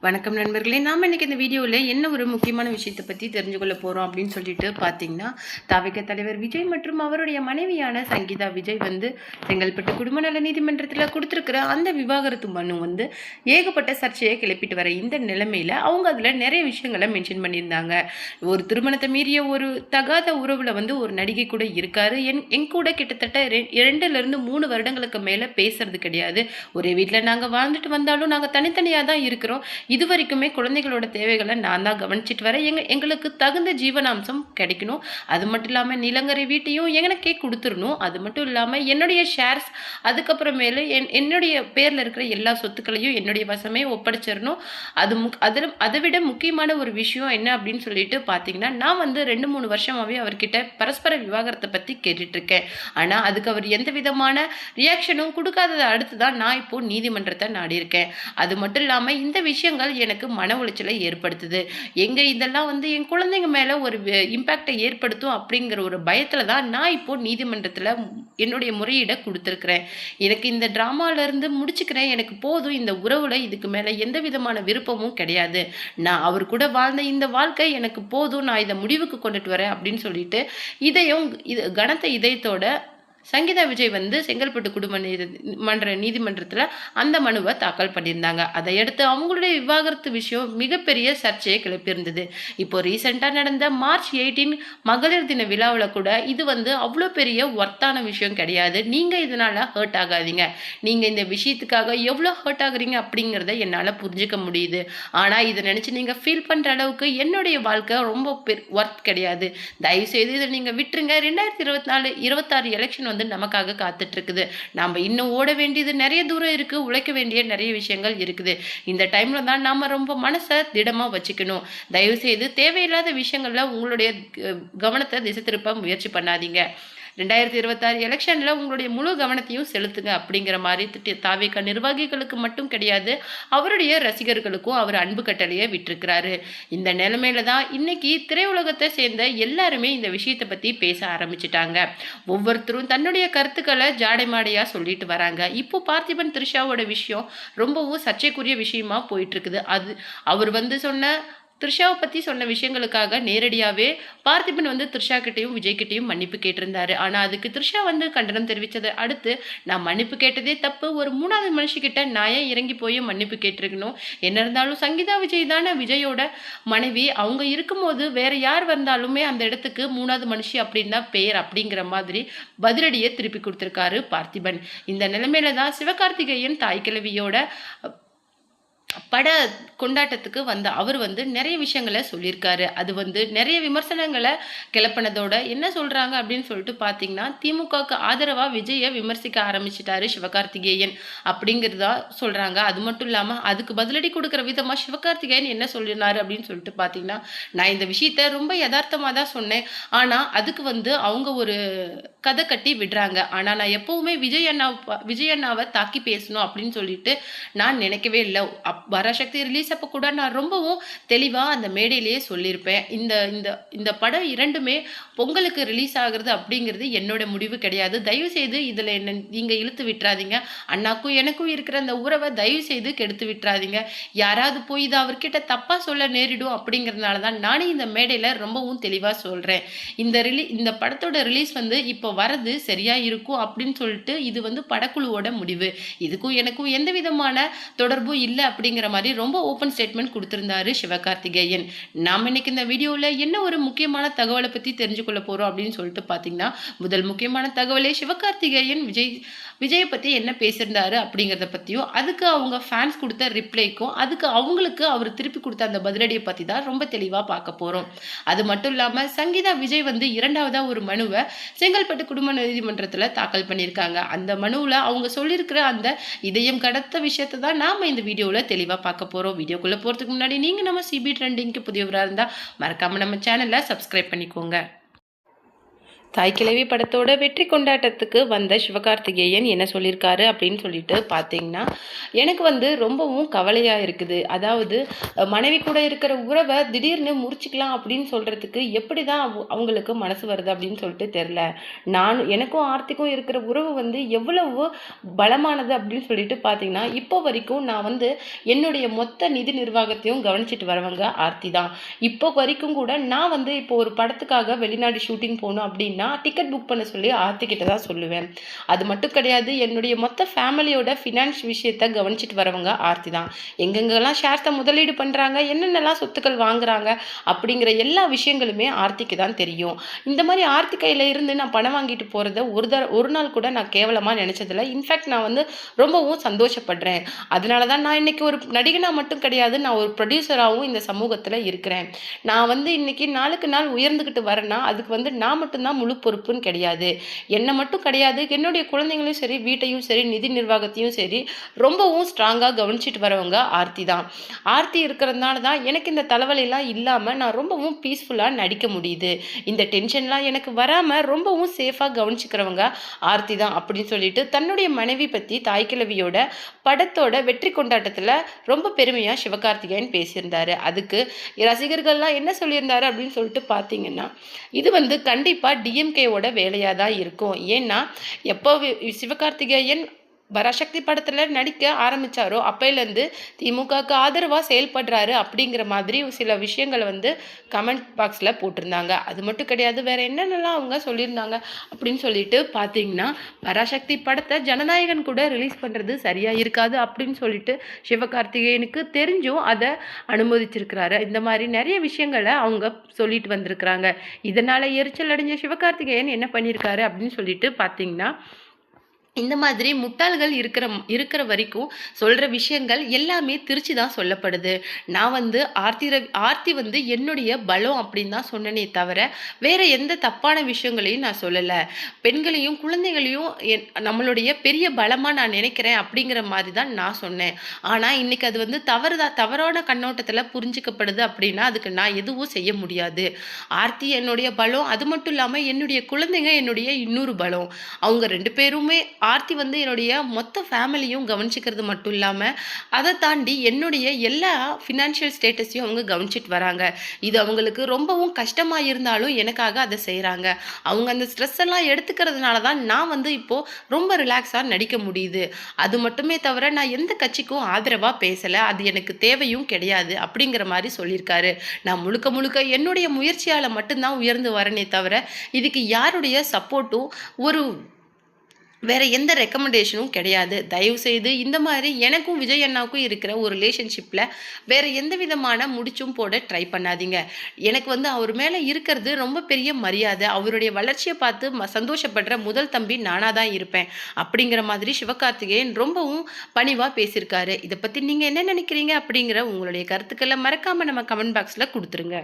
வணக்கம் நண்பர்களே. நாம் இன்னைக்கு இந்த வீடியோவில் என்ன ஒரு முக்கியமான விஷயத்தை பற்றி தெரிஞ்சு கொள்ள போகிறோம் அப்படின்னு சொல்லிட்டு பார்த்தீங்கன்னா, தாவேகா தலைவர் விஜய் மற்றும் அவருடைய மனைவியான சங்கீதா விஜய் செங்கல்பட்டு குடும்ப நல நீதிமன்றத்தில் கொடுத்துருக்கிற அந்த விவாகரத்து மனு ஏகப்பட்ட சர்ச்சையை கிளப்பிட்டு வர இந்த நிலைமையில் அவங்க அதில் நிறைய விஷயங்களை மென்ஷன் பண்ணியிருந்தாங்க. ஒரு திருமணத்தை மீறிய ஒரு தகாத உறவில் ஒரு நடிகை கூட இருக்காரு. என் கூட கிட்டத்தட்ட 2லிருந்து 3 வருடங்களுக்கு மேலே பேசுறது கிடையாது. ஒரே வீட்டில் நாங்கள் வாழ்ந்துட்டு வந்தாலும் நாங்கள் தனித்தனியாக தான் இருக்கிறோம். இது வரைக்குமே குழந்தைகளோட தேவைகளை நான் தான் கவனிச்சிட்டு வரேன். எங்களுக்கு தகுந்த ஜீவனாம்சம் கிடைக்கணும். அது மட்டும் இல்லாமல் நிலங்கரை வீட்டையும் எனக்கே கொடுத்துடணும். அது மட்டும் இல்லாமல் என்னுடைய ஷேர்ஸ், அதுக்கப்புறமேலு என்னுடைய பேரில் இருக்கிற எல்லா சொத்துக்களையும் என்னுடைய வசமே ஒப்படைச்சிடணும். அதை விட முக்கியமான ஒரு விஷயம் என்ன அப்படின்னு சொல்லிட்டு பார்த்தீங்கன்னா, நான் 2-3 வருஷமாகவே அவர்கிட்ட பரஸ்பர விவாகரத்தை பற்றி கேட்டுட்ருக்கேன். ஆனால் அதுக்கு அவர் எந்த விதமான ரியாக்ஷனும் கொடுக்காததை அடுத்து தான் நான் இப்போது நீதிமன்றத்தை நாடியிருக்கேன். அது மட்டும் இல்லாமல் இந்த விஷயங்கள் எனக்கு மன உளைச்சலை ஏற்படுத்துது. இதெல்லாம் என் குழந்தைங்க மேல ஒரு இம்பாக்டை ஏற்படுத்தும் அப்படிங்கிற ஒரு பயத்துல தான் நான் இப்போ நீதிமன்றத்துல என்னுடைய முறையீடை கொடுத்துருக்கிறேன். எனக்கு இந்த டிராமால இருந்து முடிச்சுக்கிறேன். எனக்கு போதும், இந்த உறவுல இதுக்கு மேல எந்த விதமான விருப்பமும் கிடையாது. நான் அவர் கூட வாழ்ந்த இந்த வாழ்க்கை எனக்கு போதும். நான் இதை முடிவுக்கு கொண்டுட்டு வரேன் அப்படின்னு சொல்லிட்டு கனத்த இதயத்தோட சங்கீதா விஜய் செங்கல்பட்டு குடும்ப நீதிமன்றத்தில் அந்த மனுவை தாக்கல் பண்ணியிருந்தாங்க. அதையடுத்து அவங்களுடைய விவாகரத்து விஷயம் மிகப்பெரிய சர்ச்சையை கிளப்பியிருந்தது. இப்போ ரீசெண்டாக நடந்த மார்ச் 18 மகளிர் தின விழாவில் கூட இது அவ்வளோ பெரிய ஒர்த்தான விஷயம் கிடையாது. நீங்கள் இதனால் ஹர்ட் ஆகாதீங்க. நீங்கள் இந்த விஷயத்துக்காக எவ்வளோ ஹர்ட் ஆகுறீங்க அப்படிங்கிறத என்னால் புரிஞ்சுக்க முடியுது. ஆனால் இதை நினச்சி நீங்கள் ஃபீல் பண்ணுற அளவுக்கு என்னுடைய வாழ்க்கை ரொம்ப ஒர்த் கிடையாது. தயவுசெய்து இதை நீங்கள் விட்டுருங்க. 2024-26 எலெக்ஷன் நமக்காக காத்துட்டு இருக்குது. நாம இன்னும் ஓட வேண்டியது நிறைய தூரம் இருக்கு. உழைக்க வேண்டிய நிறைய விஷயங்கள் இருக்குது. இந்த டைம்ல தான் நாம ரொம்ப மனசை திடமா வச்சுக்கணும். தயவு செய்து தேவையில்லாத விஷயங்கள்ல உங்களுடைய கவனத்தை திசை திருப்ப முயற்சி பண்ணாதீங்க. 2026 எலெக்ஷனில் உங்களுடைய முழு கவனத்தையும் செலுத்துங்க அப்படிங்கிற மாதிரி தாவேகா நிர்வாகிகளுக்கு மட்டும் கிடையாது, அவருடைய ரசிகர்களுக்கும் அவர் அன்பு கட்டளையை விட்டிருக்கிறாரு. இந்த நிலைமையில தான் இன்னைக்கு திரையுலகத்தை சேர்ந்த எல்லாருமே இந்த விஷயத்தை பற்றி பேச ஆரம்பிச்சிட்டாங்க. ஒவ்வொருத்தரும் தன்னுடைய கருத்துக்களை ஜாடைமாடையாக சொல்லிட்டு வராங்க. இப்போ பார்த்திபன் த்ரிஷாவோட விஷயம் ரொம்பவும் சர்ச்சைக்குரிய விஷயமா போயிட்டு இருக்குது. அவர் சொன்ன த்ரிஷாவை பற்றி சொன்ன விஷயங்களுக்காக நேரடியாகவே பார்த்திபன் த்ரிஷா கிட்டையும் விஜய் கிட்டையும் மன்னிப்பு கேட்டிருந்தாரு. ஆனால் அதுக்கு த்ரிஷா கண்டனம் தெரிவித்ததை அடுத்து, நான் மன்னிப்பு கேட்டதே தப்பு, ஒரு 3வது மனுஷிக்கிட்ட நான் ஏன் இறங்கி போய் மன்னிப்பு கேட்டிருக்கணும், என்ன இருந்தாலும் சங்கீதா விஜய் தானே விஜயோட மனைவி, அவங்க இருக்கும்போது வேற யார் வந்தாலுமே அந்த இடத்துக்கு 3வது மனுஷி அப்படின்னு தான் பெயர் அப்படிங்கிற மாதிரி பதிலடியை திருப்பி கொடுத்துருக்காரு பார்த்திபன். இந்த நிலைமையில தான் சிவகார்த்திகேயன் தாய் கிழவியோட பட கொண்டாட்டத்துக்கு அவர் நிறைய விஷயங்களை சொல்லியிருக்காரு. அது நிறைய விமர்சனங்களை கிளப்பினதோட என்ன சொல்றாங்க அப்படின்னு சொல்லிட்டு பார்த்தீங்கன்னா, திமுகவுக்கு ஆதரவாக விஜயை விமர்சிக்க ஆரம்பிச்சிட்டாரு சிவகார்த்திகேயன் அப்படிங்கிறதா சொல்றாங்க. அது மட்டும் இல்லாமல் அதுக்கு பதிலடி கொடுக்குற விதமாக சிவகார்த்திகேயன் என்ன சொல்லினாரு அப்படின்னு சொல்லிட்டு பார்த்தீங்கன்னா, நான் இந்த விஷயத்த ரொம்ப யதார்த்தமாக தான் சொன்னேன். ஆனால் அதுக்கு அவங்க ஒரு கதை கட்டி விடுறாங்க. ஆனால் நான் எப்பவுமே விஜய் அண்ணாவை தாக்கி பேசணும் அப்படின்னு சொல்லிட்டு நான் நினைக்கவே இல்லை. பராசக்தி ரிலீஸ் அப்போ கூட நான் ரொம்பவும் தெளிவாக அந்த மேடையிலேயே சொல்லியிருப்பேன். இந்த இந்த இந்த படம் 2மே பொங்கலுக்கு ரிலீஸ் ஆகுறது அப்படிங்கிறது என்னோட முடிவு கிடையாது. தயவு செய்து இதில் என்ன நீங்கள் இழுத்து விட்டுறாதீங்க. அண்ணாக்கும் எனக்கும் இருக்கிற அந்த உறவை தயவு செய்து கெடுத்து விட்டுறாதீங்க. யாராவது போய் இதை அவர்கிட்ட தப்பாக சொல்ல நேரிடும் அப்படிங்கிறதுனால தான் நானே இந்த மேடையில் ரொம்பவும் தெளிவாக சொல்கிறேன். இந்த படத்தோட ரிலீஸ் இப்போ வரது சரியாக இருக்கும் அப்படின்னு சொல்லிட்டு இது படக்குழுவோட முடிவு. இதுக்கும் எனக்கும் எந்த விதமான தொடர்பும் இல்லை அப்படிங்கிற மாதிரி ரொம்ப ஓப்பன் ஸ்டேட்மெண்ட் கொடுத்திருந்தாரு சிவகார்த்திகேயன். நாம் இன்னைக்கு இந்த வீடியோவில் என்ன ஒரு முக்கியமான தகவலை பற்றி தெரிஞ்சுக்கொள்ள போகிறோம் அப்படின்னு சொல்லிட்டு பார்த்தீங்கன்னா, முதல் முக்கியமான தகவலே சிவகார்த்திகேயன் விஜயை பற்றி என்ன பேசியிருந்தாரு அப்படிங்கிறத பற்றியும், அதுக்கு அவங்க ஃபேன்ஸ் கொடுத்த ரிப்ளைக்கும், அதுக்கு அவங்களுக்கு அவர் திருப்பி கொடுத்த அந்த பதிலடியை பற்றி தான் ரொம்ப தெளிவாக பார்க்க போகிறோம். அது மட்டும் இல்லாமல் சங்கீதா விஜய் 2வதாக ஒரு மனுவை செங்கல்பட்டு குடும்ப நீதிமன்றத்தில் தாக்கல் பண்ணியிருக்காங்க. அந்த மனுவில் அவங்க சொல்லியிருக்கிற அந்த இதயம் கடத்த விஷயத்தை தான் நாம் இந்த வீடியோவில் தெளிவாக பார்க்க போகிறோம். வீடியோக்குள்ளே போகிறதுக்கு முன்னாடி நீங்கள் நம்ம சிபி ட்ரெண்டிங்க்கு புதியவராக இருந்தால் மறக்காமல் நம்ம சேனலை சப்ஸ்கிரைப் பண்ணிக்கோங்க. தாய் கிழவி படத்தோட வெற்றி கொண்டாட்டத்துக்கு வந்த சிவகார்த்திகேயன் என்ன சொல்லியிருக்காரு அப்படின்னு சொல்லிட்டு பார்த்தீங்கன்னா, எனக்கு வந்து ரொம்பவும் கவலையாக இருக்குது. அதாவது மனைவி கூட இருக்கிற உறவை திடீர்னு முறிச்சுக்கலாம் அப்படின்னு சொல்கிறதுக்கு எப்படி தான் அவங்களுக்கு மனசு வருது அப்படின்னு சொல்லிட்டு தெரில. எனக்கும் ஆர்த்திக்கும் இருக்கிற உறவு வந்து எவ்வளவு பலமானது அப்படின்னு சொல்லிட்டு பார்த்தீங்கன்னா, இப்போ வரைக்கும் நான் வந்து என்னுடைய மொத்த நிதி நிர்வாகத்தையும் கவனிச்சிட்டு வரவங்க ஆர்த்தி தான். இப்போ வரைக்கும் கூட நான் வந்து இப்போ ஒரு படத்துக்காக வெளிநாடு ஷூட்டிங் போகணும் அப்படின்னு டிக்கெட் புக் பண்ண சொல்லி ஆர்த்தி கிட்ட தான் சொல்லுவேன். அது மட்டும் கிடையாது, என்னுடைய மொத்த ஃபேமிலியோட ஃபினான்ஸ் விஷயத்தை கவனிச்சிட்டு வரவங்க ஆர்த்தி தான். எங்கெங்கெல்லாம் ஷேர்ஸை முதலீடு பண்ணுறாங்க, என்னென்னலாம் சொத்துக்கள் வாங்குறாங்க அப்படிங்கிற எல்லா விஷயங்களுமே ஆர்த்திக்கு தான் தெரியும். இந்த மாதிரி ஆர்த்தி கையில் இருந்து நான் பணம் வாங்கிட்டு போகிறத ஒரு நாள் கூட நான் கேவலமாக நினச்சதில்ல. இன்ஃபேக்ட் நான் வந்து ரொம்பவும் சந்தோஷப்படுறேன். அதனால தான் நான் இன்னைக்கு ஒரு நடிகனாக மட்டும் கிடையாது, நான் ஒரு ப்ரொடியூசராகவும் இந்த சமூகத்தில் இருக்கிறேன். நான் வந்து இன்னைக்கு நாளுக்கு நாள் உயர்ந்துக்கிட்டு வரேன்னா அதுக்கு வந்து நான் மட்டும்தான் முழு பொறுப்புன்னு கிடையாது. என்னை மட்டும் கிடையாது, என்னுடைய குழந்தைங்களையும் சரி, வீட்டையும் சரி, நிதி நிர்வாகத்தையும் சரி ரொம்பவும் ஸ்ட்ராங்காக கவனிச்சிட்டு வரவங்க ஆர்த்தி தான். ஆர்த்தி இருக்கிறதுனால தான் எனக்கு இந்த தலைவலிலாம் இல்லாமல் நான் ரொம்பவும் பீஸ்ஃபுல்லாக நடிக்க முடியுது. இந்த டென்ஷன்லாம் எனக்கு வராமல் ரொம்பவும் சேஃபாக கவனிச்சுக்கிறவங்க ஆர்த்தி தான் அப்படின்னு சொல்லிட்டு தன்னுடைய மனைவி பற்றி தாய்க்கிழவியோட படத்தோட வெற்றி கொண்டாட்டத்தில் ரொம்ப பெருமையாக சிவகார்த்திகேயன் பேசியிருந்தாரு. அதுக்கு ரசிகர்கள்லாம் என்ன சொல்லியிருந்தாரு அப்படின்னு சொல்லிட்டு பார்த்தீங்கன்னா, இது வந்து கண்டிப்பாக டிஎம்கேவோட வேலையாக தான் இருக்கும். ஏன்னா எப்போ சிவகார்த்திகேயன் பராசக்தி படத்தில் நடிக்க ஆரம்பித்தாரோ அப்பையிலேருந்து திமுகவுக்கு ஆதரவாக செயல்படுறாரு அப்படிங்கிற மாதிரி சில விஷயங்களை வந்து கமெண்ட் பாக்ஸில் போட்டிருந்தாங்க. அது மட்டும் கிடையாது, வேறு என்னென்னலாம் அவங்க சொல்லியிருந்தாங்க அப்படின்னு சொல்லிட்டு பார்த்தீங்கன்னா, பராசக்தி படத்தை ஜனநாயகன் கூட ரிலீஸ் பண்ணுறது சரியாக இருக்காது அப்படின்னு சொல்லிட்டு சிவகார்த்திகேயனுக்கு தெரிஞ்சும் அதை அனுமதிச்சிருக்கிறாரு. இந்த மாதிரி நிறைய விஷயங்களை அவங்க சொல்லிட்டு வந்திருக்கிறாங்க. இதனால் எரிச்சல் அடைஞ்ச சிவகார்த்திகேயன் என்ன பண்ணியிருக்காரு அப்படின்னு சொல்லிட்டு பார்த்தீங்கன்னா, இந்த மாதிரி முட்டாள்கள் இருக்கிற வரைக்கும் சொல்கிற விஷயங்கள் எல்லாமே திருச்சி தான் சொல்லப்படுது. நான் வந்து ஆர்த்தி வந்து என்னுடைய பலம் அப்படின்னு தான் சொன்னனே தவிர வேற எந்த தப்பான விஷயங்களையும் நான் சொல்லலை. பெண்களையும் குழந்தைகளையும் நம்மளுடைய பெரிய பலமாக நான் நினைக்கிறேன் அப்படிங்கிற மாதிரி தான் நான் சொன்னேன். ஆனால் இன்னைக்கு அது வந்து தவறான கண்ணோட்டத்தில் புரிஞ்சிக்கப்படுது அப்படின்னா அதுக்கு நான் எதுவும் செய்ய முடியாது. ஆர்த்தி என்னுடைய பலம், அது மட்டும் இல்லாமல் என்னுடைய குழந்தைங்க என்னுடைய இன்னொரு பலம். அவங்க 2 பேருமே ஆர்த்தி வந்து என்னுடைய மொத்த ஃபேமிலியும் கவனிச்சிக்கிறது மட்டும் இல்லாமல் அதை தாண்டி என்னுடைய எல்லா ஃபினான்ஷியல் ஸ்டேட்டஸையும் அவங்க கவனிச்சிட்டு வராங்க. இது அவங்களுக்கு ரொம்பவும் கஷ்டமாக இருந்தாலும் எனக்காக அதை செய்கிறாங்க. அவங்க அந்த ஸ்ட்ரெஸ் எல்லாம் எடுத்துக்கிறதுனால தான் நான் வந்து இப்போது ரொம்ப ரிலாக்ஸாக நடிக்க முடியுது. அது மட்டுமே தவிர நான் எந்த கட்சிக்கும் ஆதரவாக பேசலை, அது எனக்கு தேவையும் கிடையாது அப்படிங்கிற மாதிரி சொல்லியிருக்காரு. நான் முழுக்க முழுக்க என்னுடைய முயற்சியால் மட்டும்தான் உயர்ந்து வரனே தவிர இதுக்கு யாருடைய சப்போர்ட்டும் வேற எந்த ரெக்கமெண்டேஷனும் கிடையாது. தயவு செய்து இந்த மாதிரி எனக்கும் விஜய் அண்ணாவுக்கும் இருக்கிற ஒரு ரிலேஷன்ஷிப்பில் வேற எந்த விதமான முடிச்சும் போட ட்ரை பண்ணாதீங்க. எனக்கு வந்து அவர் மேலே இருக்கிறது ரொம்ப பெரிய மரியாதை. அவருடைய வளர்ச்சியை பார்த்து சந்தோஷப்படுற முதல் தம்பி நானாக தான் இருப்பேன் அப்படிங்கிற மாதிரி சிவகார்த்திகேயன் ரொம்பவும் பணிவாக பேசியிருக்காரு. இதை பற்றி நீங்கள் என்ன நினைக்கிறீங்க அப்படிங்கிற உங்களுடைய கருத்துக்களை மறக்காமல் நம்ம கமெண்ட் பாக்ஸில் கொடுத்துருங்க.